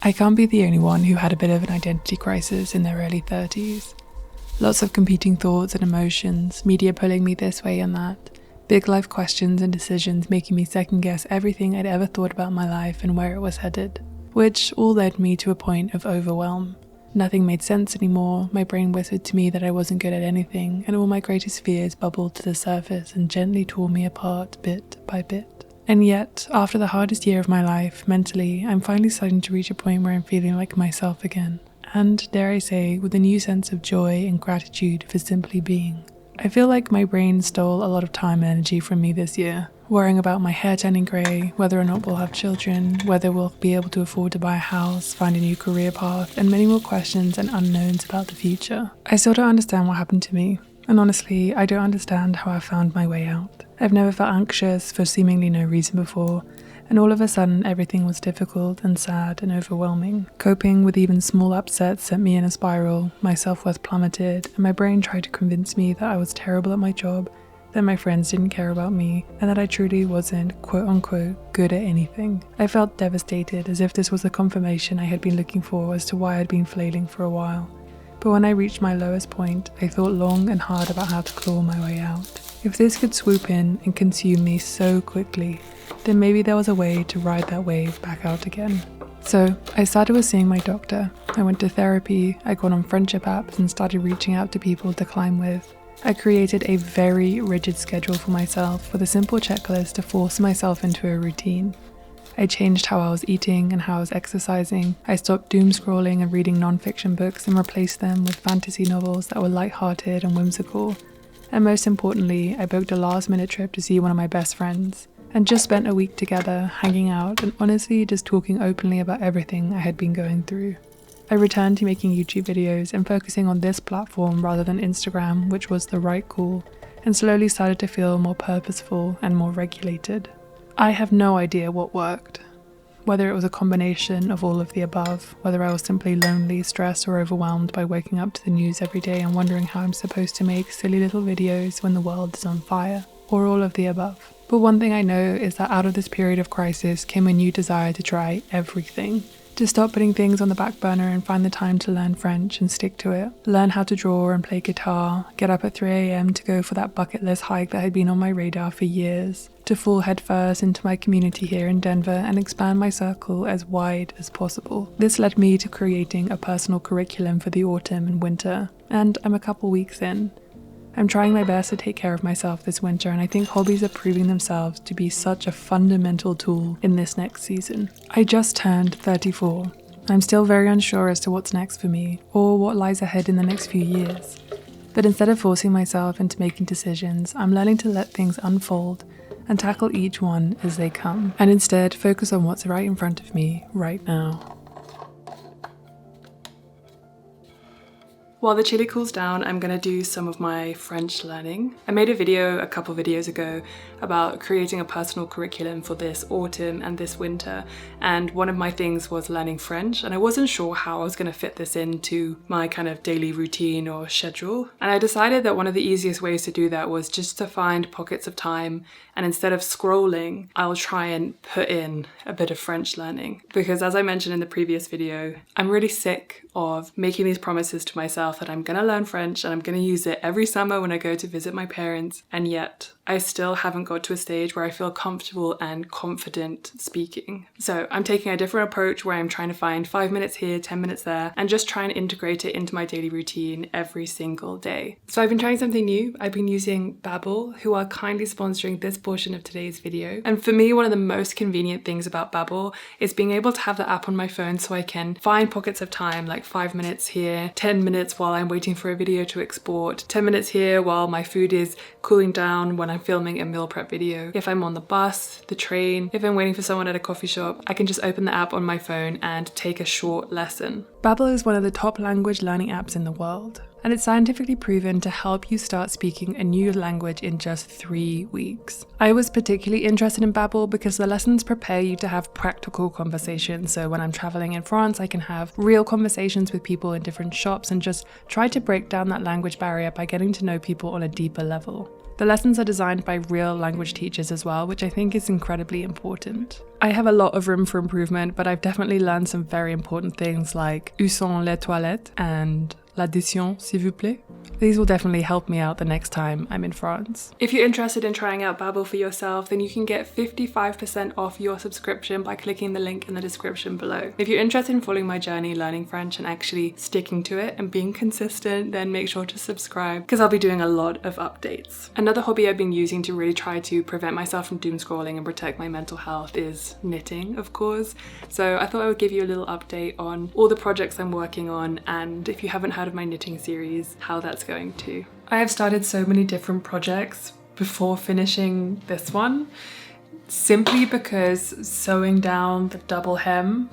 I can't be the only one who had a bit of an identity crisis in their early 30s. Lots of competing thoughts and emotions, media pulling me this way and that, big life questions and decisions making me second guess everything I'd ever thought about my life and where it was headed, which all led me to a point of overwhelm. Nothing made sense anymore, my brain whispered to me that I wasn't good at anything, and all my greatest fears bubbled to the surface and gently tore me apart bit by bit. And yet, after the hardest year of my life, mentally, I'm finally starting to reach a point where I'm feeling like myself again. And, dare I say, with a new sense of joy and gratitude for simply being. I feel like my brain stole a lot of time and energy from me this year, worrying about my hair turning grey, whether or not we'll have children, whether we'll be able to afford to buy a house, find a new career path, and many more questions and unknowns about the future. I still don't understand what happened to me, and honestly, I don't understand how I found my way out. I've never felt anxious for seemingly no reason before, and all of a sudden everything was difficult and sad and overwhelming. Coping with even small upsets sent me in a spiral, my self-worth plummeted, and my brain tried to convince me that I was terrible at my job, that my friends didn't care about me, and that I truly wasn't, quote-unquote, good at anything. I felt devastated, as if this was the confirmation I had been looking for as to why I'd been flailing for a while. But when I reached my lowest point, I thought long and hard about how to claw my way out. If this could swoop in and consume me so quickly, then maybe there was a way to ride that wave back out again. So I started with seeing my doctor. I went to therapy, I got on friendship apps and started reaching out to people to climb with. I created a very rigid schedule for myself with a simple checklist to force myself into a routine. I changed how I was eating and how I was exercising. I stopped doom scrolling and reading non-fiction books and replaced them with fantasy novels that were light-hearted and whimsical. And most importantly, I booked a last-minute trip to see one of my best friends, and just spent a week together, hanging out, and honestly just talking openly about everything I had been going through. I returned to making YouTube videos and focusing on this platform rather than Instagram, which was the right call, and slowly started to feel more purposeful and more regulated. I have no idea what worked. Whether it was a combination of all of the above, whether I was simply lonely, stressed, or overwhelmed by waking up to the news every day and wondering how I'm supposed to make silly little videos when the world is on fire, or all of the above. But one thing I know is that out of this period of crisis came a new desire to try everything. To stop putting things on the back burner and find the time to learn French and stick to it. Learn how to draw and play guitar. Get up at 3 a.m. to go for that bucket list hike that had been on my radar for years. To fall headfirst into my community here in Denver and expand my circle as wide as possible. This led me to creating a personal curriculum for the autumn and winter. And I'm a couple weeks in. I'm trying my best to take care of myself this winter, and I think hobbies are proving themselves to be such a fundamental tool in this next season. I just turned 34. I'm still very unsure as to what's next for me, or what lies ahead in the next few years. But instead of forcing myself into making decisions, I'm learning to let things unfold and tackle each one as they come, and instead focus on what's right in front of me right now. While the chili cools down, I'm going to do some of my French learning. I made a video a couple videos ago about creating a personal curriculum for this autumn and this winter, and one of my things was learning French, and I wasn't sure how I was going to fit this into my kind of daily routine or schedule. And I decided that one of the easiest ways to do that was just to find pockets of time, and instead of scrolling, I'll try and put in a bit of French learning. Because as I mentioned in the previous video, I'm really sick of making these promises to myself that I'm gonna learn French and I'm gonna use it every summer when I go to visit my parents, and yet I still haven't got to a stage where I feel comfortable and confident speaking. So I'm taking a different approach where I'm trying to find 5 minutes here, 10 minutes there, and just try and integrate it into my daily routine every single day. So I've been trying something new. I've been using Babbel, who are kindly sponsoring this portion of today's video. And for me, one of the most convenient things about Babbel is being able to have the app on my phone so I can find pockets of time, like 5 minutes here, 10 minutes while I'm waiting for a video to export, 10 minutes here while my food is cooling down when I'm filming a meal prep video. If I'm on the bus, the train, if I'm waiting for someone at a coffee shop, I can just open the app on my phone and take a short lesson. Babbel is one of the top language learning apps in the world, and it's scientifically proven to help you start speaking a new language in just 3 weeks. I was particularly interested in Babbel because the lessons prepare you to have practical conversations. So when I'm traveling in France, I can have real conversations with people in different shops and just try to break down that language barrier by getting to know people on a deeper level. The lessons are designed by real language teachers as well, which I think is incredibly important. I have a lot of room for improvement, but I've definitely learned some very important things like où sont les toilettes and l'addition, s'il vous plaît. These will definitely help me out the next time I'm in France. If you're interested in trying out Babbel for yourself, then you can get 55% off your subscription by clicking the link in the description below. If you're interested in following my journey learning French and actually sticking to it and being consistent, then make sure to subscribe because I'll be doing a lot of updates. Another hobby I've been using to really try to prevent myself from doom scrolling and protect my mental health is knitting, of course. So I thought I would give you a little update on all the projects I'm working on, and if you haven't heard of my knitting series, how that's going too. I have started so many different projects before finishing this one, simply because sewing down the double hem,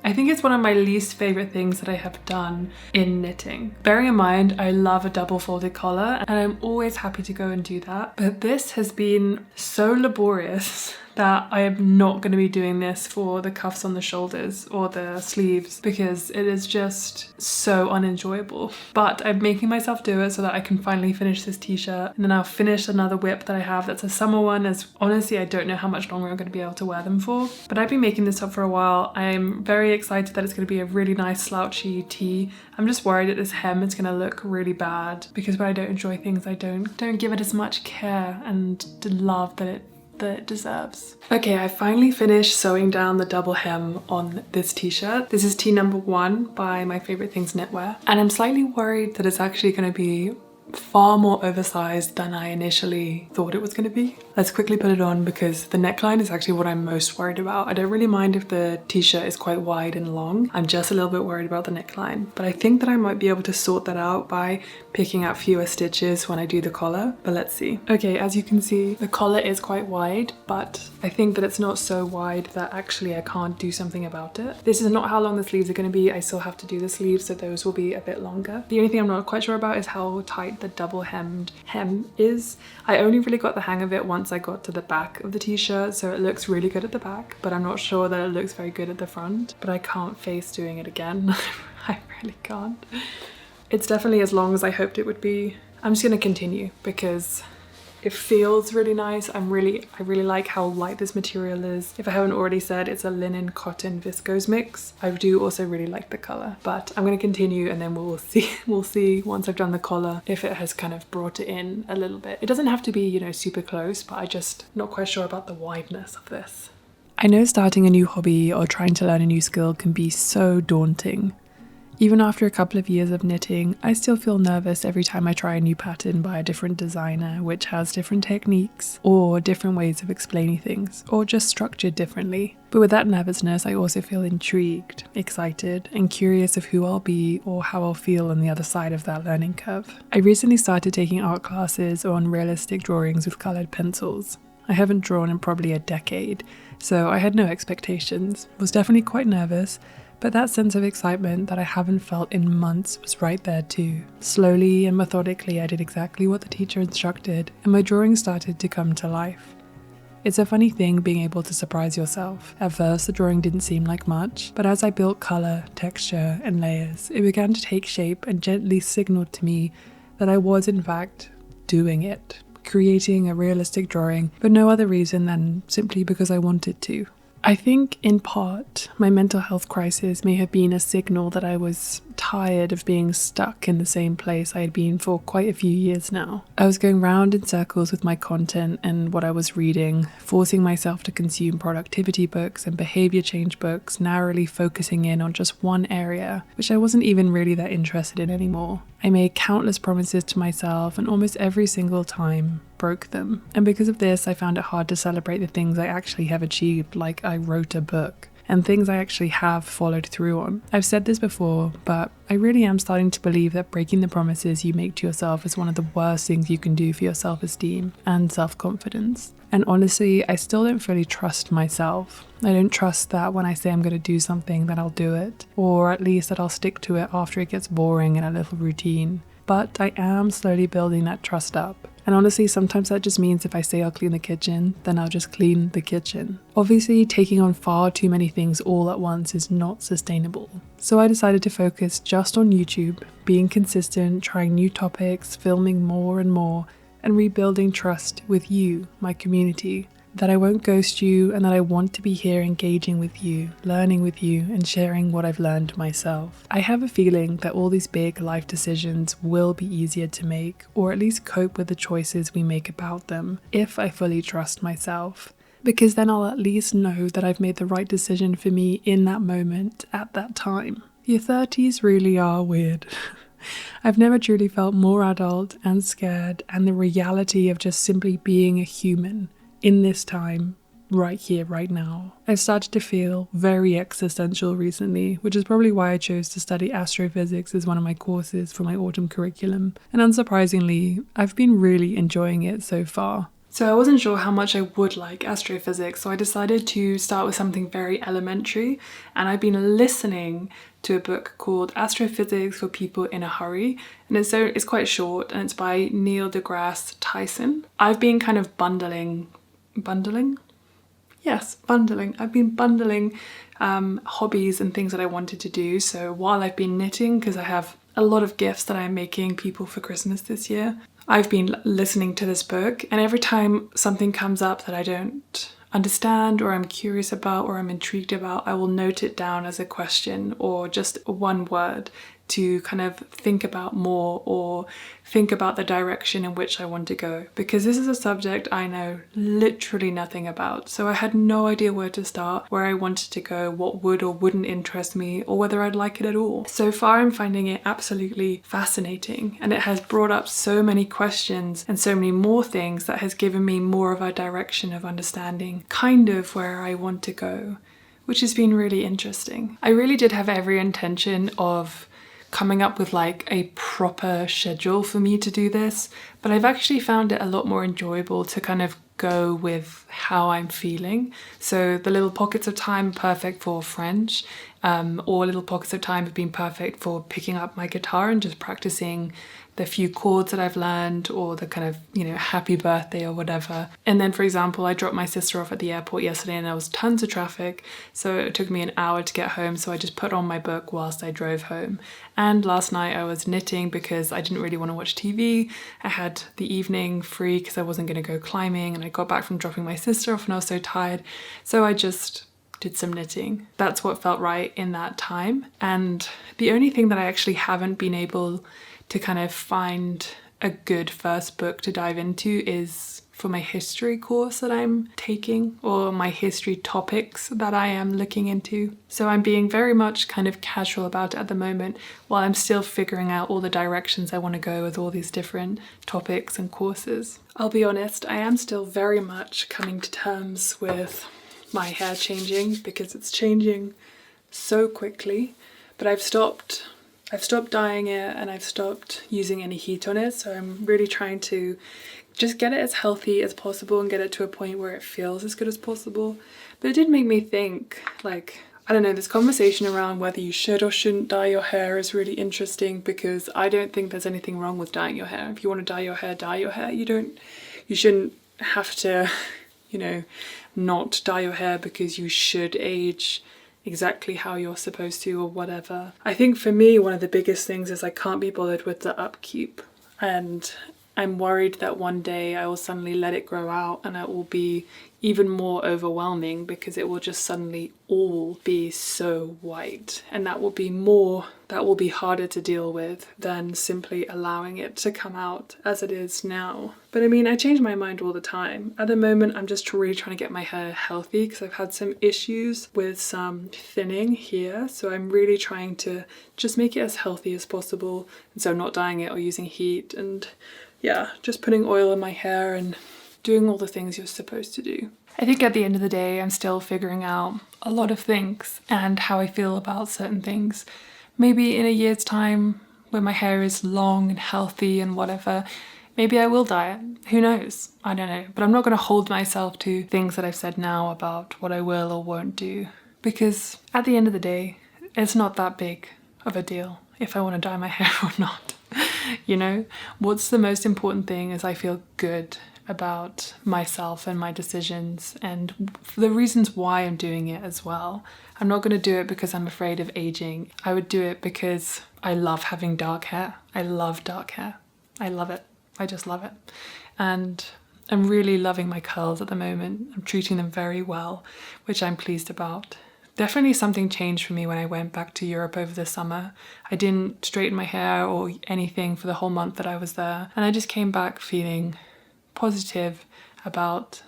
I think it's one of my least favorite things that I have done in knitting. Bearing in mind, I love a double folded collar and I'm always happy to go and do that. But this has been so laborious that I am not going to be doing this for the cuffs on the shoulders or the sleeves because it is just so unenjoyable. But I'm making myself do it so that I can finally finish this t-shirt, and then I'll finish another whip that I have that's a summer one, as honestly I don't know how much longer I'm going to be able to wear them for. But I've been making this up for a while. I'm very excited that it's going to be a really nice slouchy tee. I'm just worried that this hem is going to look really bad because when I don't enjoy things, I don't give it as much care and love that it deserves. Okay, I finally finished sewing down the double hem on this t-shirt. This is tee number 1 by My Favorite Things Knitwear, and I'm slightly worried that it's actually going to be far more oversized than I initially thought it was going to be. Let's quickly put it on because the neckline is actually what I'm most worried about. I don't really mind if the t-shirt is quite wide and long. I'm just a little bit worried about the neckline, but I think that I might be able to sort that out by picking out fewer stitches when I do the collar, but let's see. Okay, as you can see, the collar is quite wide, but I think that it's not so wide that actually I can't do something about it. This is not how long the sleeves are going to be. I still have to do the sleeves, so those will be a bit longer. The only thing I'm not quite sure about is how tight the double hemmed hem is. I only really got the hang of it once I got to the back of the t-shirt, so it looks really good at the back, but I'm not sure that it looks very good at the front. But I can't face doing it again. I really can't. It's definitely as long as I hoped it would be. I'm just gonna continue because it feels really nice. I really like how light this material is. If I haven't already said, it's a linen cotton viscose mix. I do also really like the color, but I'm gonna continue and then we'll see once I've done the collar if it has kind of brought it in a little bit. It doesn't have to be, you know, super close, but I just not quite sure about the wideness of this. I know starting a new hobby or trying to learn a new skill can be so daunting. Even after a couple of years of knitting, I still feel nervous every time I try a new pattern by a different designer, which has different techniques or different ways of explaining things, or just structured differently. But with that nervousness, I also feel intrigued, excited, and curious of who I'll be or how I'll feel on the other side of that learning curve. I recently started taking art classes on realistic drawings with colored pencils. I haven't drawn in probably a decade, so I had no expectations, was definitely quite nervous, but that sense of excitement that I haven't felt in months was right there too. Slowly and methodically, I did exactly what the teacher instructed, and my drawing started to come to life. It's a funny thing being able to surprise yourself. At first, the drawing didn't seem like much, but as I built color, texture, and layers, it began to take shape and gently signaled to me that I was, in fact, doing it. Creating a realistic drawing, for no other reason than simply because I wanted to. I think, in part, my mental health crisis may have been a signal that I was tired of being stuck in the same place I had been for quite a few years now. I was going round in circles with my content and what I was reading, forcing myself to consume productivity books and behavior change books, narrowly focusing in on just one area, which I wasn't even really that interested in anymore. I made countless promises to myself and almost every single time broke them. And because of this, I found it hard to celebrate the things I actually have achieved, like I wrote a book, and things I actually have followed through on. I've said this before, but I really am starting to believe that breaking the promises you make to yourself is one of the worst things you can do for your self-esteem and self-confidence. And honestly, I still don't fully trust myself. I don't trust that when I say I'm going to do something that I'll do it, or at least that I'll stick to it after it gets boring and a little routine. But I am slowly building that trust up. And honestly, sometimes that just means if I say I'll clean the kitchen, then I'll just clean the kitchen. Obviously, taking on far too many things all at once is not sustainable. So I decided to focus just on YouTube, being consistent, trying new topics, filming more and more, and rebuilding trust with you, my community, that I won't ghost you and that I want to be here engaging with you, learning with you, and sharing what I've learned myself. I have a feeling that all these big life decisions will be easier to make, or at least cope with the choices we make about them, if I fully trust myself. Because then I'll at least know that I've made the right decision for me in that moment, at that time. Your 30s really are weird. I've never truly felt more adult and scared, and the reality of just simply being a human in this time, right here, right now. I've started to feel very existential recently, which is probably why I chose to study astrophysics as one of my courses for my autumn curriculum. And unsurprisingly, I've been really enjoying it so far. So I wasn't sure how much I would like astrophysics, so I decided to start with something very elementary, and I've been listening to a book called Astrophysics for People in a Hurry, and it's quite short, and it's by Neil deGrasse Tyson. I've been kind of bundling. I've been bundling hobbies and things that I wanted to do. So while I've been knitting, because I have a lot of gifts that I'm making people for Christmas this year, I've been listening to this book, and every time something comes up that I don't understand or I'm curious about or I'm intrigued about, I will note it down as a question or just one word to kind of think about more or think about the direction in which I want to go, because this is a subject I know literally nothing about. So I had no idea where to start, where I wanted to go, what would or wouldn't interest me, or whether I'd like it at all. So far I'm finding it absolutely fascinating, and it has brought up so many questions and so many more things that has given me more of a direction of understanding kind of where I want to go, which has been really interesting. I really did have every intention of coming up with like a proper schedule for me to do this, but I've actually found it a lot more enjoyable to kind of go with how I'm feeling. So the little pockets of time perfect for French, or little pockets of time have been perfect for picking up my guitar and just practicing the few chords that I've learned, or the kind of, happy birthday or whatever. And then, for example, I dropped my sister off at the airport yesterday and there was tons of traffic, so it took me an hour to get home, so I just put on my book whilst I drove home. And last night I was knitting because I didn't really want to watch TV. I had the evening free because I wasn't going to go climbing, and I got back from dropping my sister off and I was so tired, so I just did some knitting. That's what felt right in that time. And the only thing that I actually haven't been able to kind of find a good first book to dive into is for my history course that I'm taking, or my history topics that I am looking into. So I'm being very much kind of casual about it at the moment, while I'm still figuring out all the directions I want to go with all these different topics and courses. I'll be honest, I am still very much coming to terms with my hair changing, because it's changing so quickly, but I've stopped dyeing it and I've stopped using any heat on it, so I'm really trying to just get it as healthy as possible and get it to a point where it feels as good as possible. But it did make me think, like, I don't know, this conversation around whether you should or shouldn't dye your hair is really interesting, because I don't think there's anything wrong with dyeing your hair. If you want to dye your hair, dye your hair. You shouldn't have to, not dye your hair because you should age exactly how you're supposed to or whatever. I think for me, one of the biggest things is I can't be bothered with the upkeep, and I'm worried that one day I will suddenly let it grow out and it will be even more overwhelming, because it will just suddenly all be so white, and that will be harder to deal with than simply allowing it to come out as it is now. But I mean, I change my mind all the time. At the moment, I'm just really trying to get my hair healthy, because I've had some issues with some thinning here, so I'm really trying to just make it as healthy as possible, and so not dyeing it or using heat, and yeah, just putting oil in my hair and doing all the things you're supposed to do. I think at the end of the day, I'm still figuring out a lot of things and how I feel about certain things. Maybe in a year's time, when my hair is long and healthy and whatever, maybe I will dye it. Who knows? I don't know. But I'm not going to hold myself to things that I've said now about what I will or won't do, because at the end of the day, it's not that big of a deal if I want to dye my hair or not. What's the most important thing is I feel good about myself and my decisions and the reasons why I'm doing it as well. I'm not going to do it because I'm afraid of aging. I would do it because I love having dark hair. I love dark hair. I love it. I just love it. and I'm really loving my curls at the moment. I'm treating them very well, which I'm pleased about. Definitely something changed for me when I went back to Europe over the summer. I didn't straighten my hair or anything for the whole month that I was there, and I just came back feeling positive about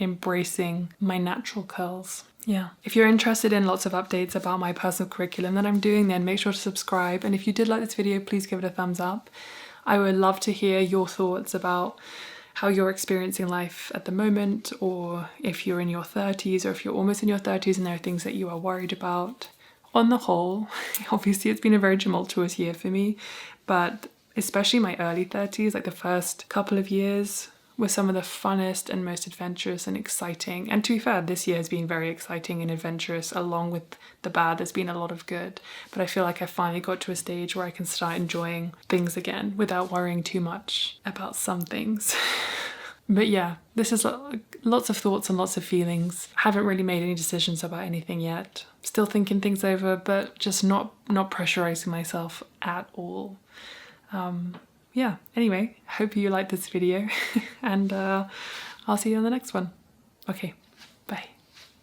embracing my natural curls. Yeah. If you're interested in lots of updates about my personal curriculum that I'm doing, then make sure to subscribe. And if you did like this video, please give it a thumbs up. I would love to hear your thoughts about how you're experiencing life at the moment, or if you're in your 30s, or if you're almost in your 30s and there are things that you are worried about. On the whole, obviously it's been a very tumultuous year for me, but especially my early 30s, like the first couple of years, were some of the funnest and most adventurous and exciting. And to be fair, this year has been very exciting and adventurous. Along with the bad, there's been a lot of good. But I feel like I finally got to a stage where I can start enjoying things again without worrying too much about some things. But yeah, this is lots of thoughts and lots of feelings. Haven't really made any decisions about anything yet. Still thinking things over, but just not pressurizing myself at all. Yeah, anyway, hope you liked this video and I'll see you on the next one. Okay, bye.